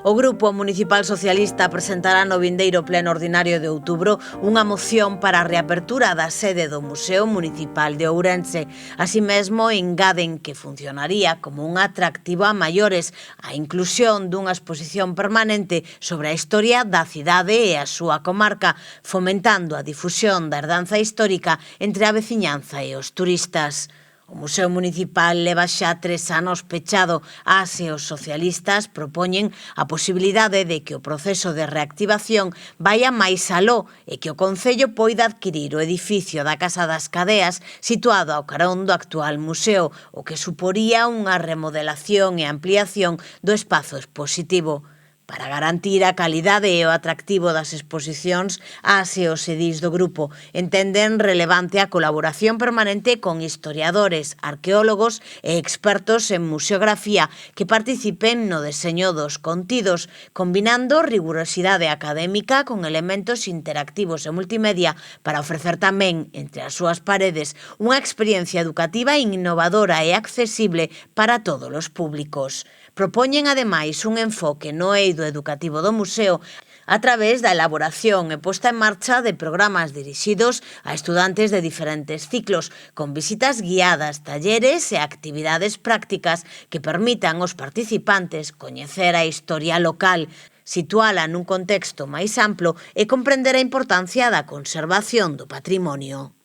O Grupo Municipal Socialista presentará no vindeiro pleno ordinario de outubro unha moción para a reapertura da sede do Museo Municipal de Ourense. Así mesmo, engaden que funcionaría como un atractivo a maiores a inclusión dunha exposición permanente sobre a historia da cidade e a súa comarca, fomentando a difusión da herdanza histórica entre a veciñanza e os turistas. O Museo Municipal leva xa 3 anos pechado. As e os socialistas propoñen a posibilidade de que o proceso de reactivación vaia máis aló e que o Concello poida adquirir o edificio da Casa das Cadeas situado ao carón do actual museo, o que suporía unha remodelación e ampliación do espazo expositivo. Para garantir a calidade e o atractivo das exposicións, as e os edís do grupo entenden relevante a colaboración permanente con historiadores, arqueólogos e expertos en museografía que participen no deseño dos contidos, combinando rigurosidade académica con elementos interactivos e multimedia para ofrecer tamén, entre as súas paredes, unha experiencia educativa innovadora e accesible para todos os públicos. Propoñen, ademais, un enfoque no eido educativo do museo a través da elaboración e posta en marcha de programas dirixidos a estudantes de diferentes ciclos, con visitas guiadas, talleres e actividades prácticas que permitan aos participantes coñecer a historia local, situala nun contexto máis amplo e comprender a importancia da conservación do patrimonio.